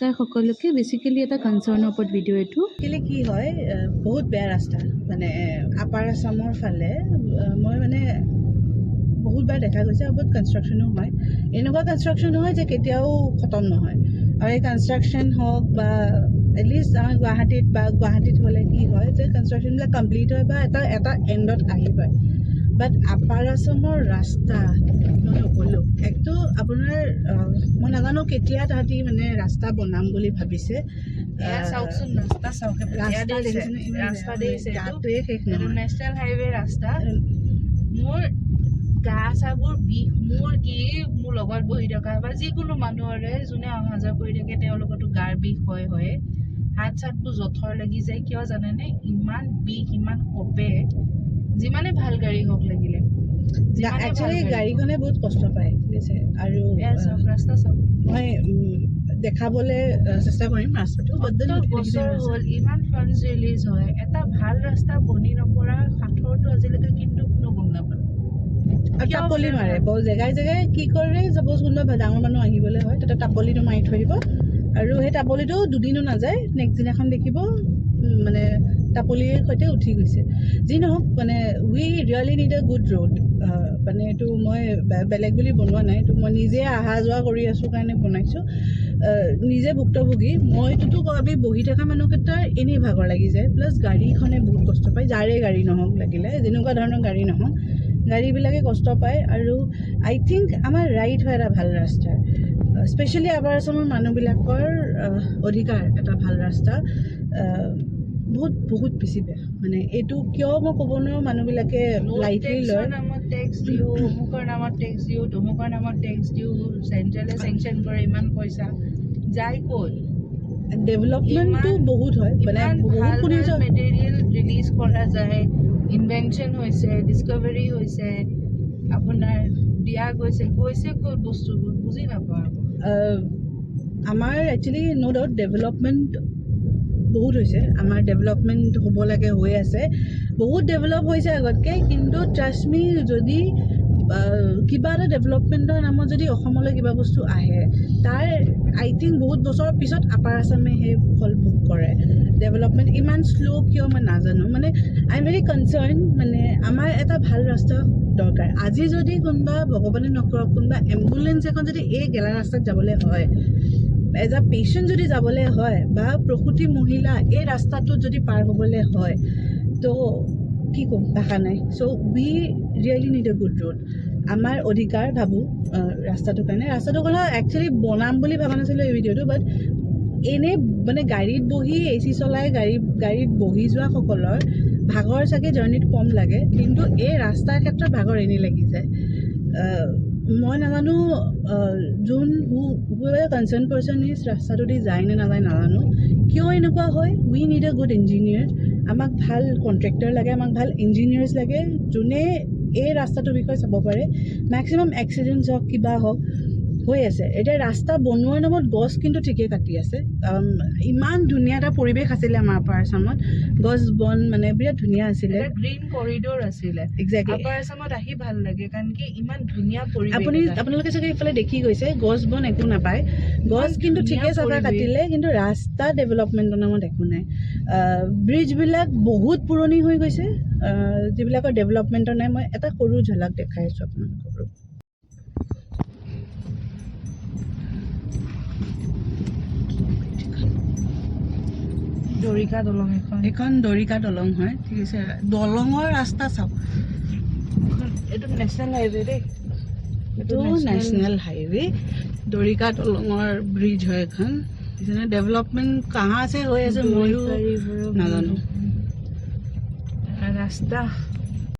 নমস্কাৰ সকলোকে বেসিক্যালি এটা কনসাৰ্নৰ ওপৰত ভিডিও এটো কি হয় বহুত বেয়া ৰাস্তা মানে আপাৰ আসামৰ ফালে মই মানে বহুতবাৰ দেখা গৈছে বহুত কনষ্ট্ৰাকশ্যনো হয় এনেকুৱা কনষ্ট্ৰাকশ্যন হয় যে কেতিয়াও খতম নহয় আৰু এই কনষ্ট্ৰাকশ্যন হওক বা এটলিষ্ট আমাৰ গুৱাহাটীত হ'লে কি হয় যে কনষ্ট্ৰাকশ্যনবিলাক কমপ্লিট হয় বা এটা এণ্ডত আহি পায় বাট আপাৰ আসামৰ ৰাস্তা মই নক'লোঁ একটো আপোনাৰ মই নাজানো কেতিয়া তাহাঁতি মানে ৰাস্তা বনাম বুলি ভাবিছে নেশ্যনেল হাইৱে ৰাস্তা মোৰ গা চাবোৰ বিষ মোৰ কি মোৰ লগত বহি থকা বা যিকোনো মানুহৰে যোনে অহা যোৱা কৰি থাকে তেওঁলোকতো গাৰ বিষ হয় হাত চাতবোৰ জঠৰ লাগি যায় কিয় জানেনে ইমান বিষ ইমান কপে যিমানে ভাল গাড়ী হওক লাগিলে একচুৱেলি গাড়ীখনে বহুত কষ্ট পায় ঠিক আছে আৰু ৰাস্তা চাওক মই দেখাবলৈ চেষ্টা কৰিম ৰাস্তাটো বছৰ হ'ল ইমান ফাণ্ডছ ৰিলিজ হয় এটা ভাল ৰাস্তা বনি নপৰা সাঁথৰটো আজিলৈকে কিন্তু কোনো গম নাপায় টাপলি মাৰে জেগাই জেগাই কি কৰে চাপ'জ কোনোবা ডাঙৰ মানুহ আহিবলৈ হয় তাতে টাপলিটো মাৰি থৈ দিব আৰু সেই টাপলিটো দুদিনো নাযায় নেক্সট দিনাখন দেখিব মানে টাপলিৰ সৈতে উঠি গৈছে যি নহওক মানে we really need a good road মানে এইটো মই বেলেগ বুলি বনোৱা নাই এইটো মই নিজে অহা যোৱা কৰি আছোঁ কাৰণে বনাইছোঁ নিজে ভুক্তভোগী মইতোতো আমি বহি থকা মানুহকেইটাৰ এনেই ভাগৰ লাগি যায় প্লাছ গাড়ীখনে বহুত কষ্ট পায় যাৰে গাড়ী নহওক লাগিলে যেনেকুৱা ধৰণৰ গাড়ী নহওক গাড়ীবিলাকে কষ্ট পায় আৰু আই থিংক আমাৰ ৰাইট হয় এটা ভাল ৰাস্তা স্পেচিয়েলি আপাৰ আসামৰ মানুহবিলাকৰ অধিকাৰ এটা ভাল ৰাস্তা বহুত বেছি বেয়া মানে এইটো কিয় মই ক'ব নোৱাৰোঁ মানুহবিলাকে লাইটলি লয় নামত টেক্স দিওঁ অমুকৰ নামত টেক্স দিওঁ তমুকৰ নামত টেক্স দিওঁ চেণ্ট্ৰেলে চেংচন কৰে ইমান পইচা যায় ক'ত ডেভেলপমেণ্টটো বহুত হয় মানে বহুত শুনিছোঁ মেটেৰিয়েল ৰিলিজ কৰা যায় ইনভেনশ্যন হৈছে ডিস্কভাৰী হৈছে আপোনাৰ দিয়া গৈছে ক'ত বস্তুবোৰ বুজি নাপাওঁ আমাৰ একচুৱেলি ন' ডাউট ডেভেলপমেণ্ট বহুত হৈছে আমাৰ ডেভেলপমেণ্ট হ'ব লাগে হৈ আছে বহুত ডেভেলপ হৈছে আগতকৈ কিন্তু ট্ৰাষ্ট মি যদি কিবা এটা ডেভেলপমেণ্টৰ নামত যদি অসমলৈ কিবা বস্তু আহে তাৰ আই থিংক বহুত বছৰৰ পিছত আপাৰ আসামে সেই ফল ভোগ কৰে ডেভেলপমেণ্ট ইমান শ্ল' কিয় মই নাজানো মানে আই এম ভেৰি কনচাৰ্ণ মানে আমাৰ এটা ভাল ৰাস্তা দৰকাৰ আজি যদি কোনোবা ভগৱানে নকৰক কোনোবা এম্বুলেঞ্চ এখন যদি এই গেলা ৰাস্তাত যাবলৈ হয় এজ আ পেচেণ্ট যদি যাবলৈ হয় বা প্ৰসূতি মহিলা এই ৰাস্তাটোত যদি পাৰ হ'বলৈ হয় তো কি ক'ম ভাষা নাই so' we really need a good road আমাৰ অধিকাৰ ভাবোঁ ৰাস্তাটোৰ কাৰণে একচুৱেলি বনাম বুলি ভবা নাছিলোঁ এই ভিডিঅ'টো বাট এনেই মানে গাড়ীত বহি AC চলাই গাড়ীত বহি যোৱাসকলৰ ভাগৰ চাগে জাৰ্ণিত কম লাগে কিন্তু এই ৰাস্তাৰ ক্ষেত্ৰত ভাগৰ এনেই লাগি যায় মই নাজানো যোন কনচাৰ্ণ পাৰ্চন ইজ ৰাস্তাটো দি যায় নে নাযায় নাজানো কিয় এনেকুৱা হয় উই নিড এ গুড ইঞ্জিনিয়াৰ আমাক ভাল কণ্ট্ৰেক্টৰ লাগে আমাক ভাল ইঞ্জিনিয়াৰ্ছ লাগে যোনে এই ৰাস্তাটোৰ বিষয়ে চাব পাৰে মেক্সিমাম এক্সিডেণ্টছ হওক কিবা হওক হৈ আছে এতিয়া ৰাস্তা বনোৱাৰ নামত গছ কিন্তু ঠিকেই কাটি আছে ইমান ধুনীয়া এটা পৰিৱেশ আছিলে আমাৰ আপাৰ আসামত গছ বন মানে বিৰাট ধুনীয়া আছিলে গ্ৰীণ কৰিডৰ আছিলে এক্সেক্টলি আপাৰ আসামত আহি ভাল লাগে কাৰণ কি ইমান ধুনীয়া পৰিৱেশ আপোনালোকে চাগে এইফালে দেখি গৈছে গছ বন একো নাপায় গছ কিন্তু ঠিকে চাফা কাটিলে কিন্তু ৰাস্তা ডেভেলপমেণ্টৰ নামত একো নাই ব্ৰিজবিলাক বহুত পুৰণি হৈ গৈছে যিবিলাকৰ ডেভেলপমেণ্টৰ নাই মই এটা সৰু ঝলক দেখাই আছোঁ আপোনালোকক দৰিকা দলং এখন দৰিকা দলং হয় ঠিক আছে দলঙৰ ৰাস্তা চাওক এইটো নেশ্যনেল হাইৱে দেই এইটো নেশ্যনেল হাইৱে দৰিকা দলঙৰ ব্ৰিজ হয় এখন ডেভেলপমেণ্ট কাহা আছে হৈ আছে ময়ো নাজানো ৰাস্তা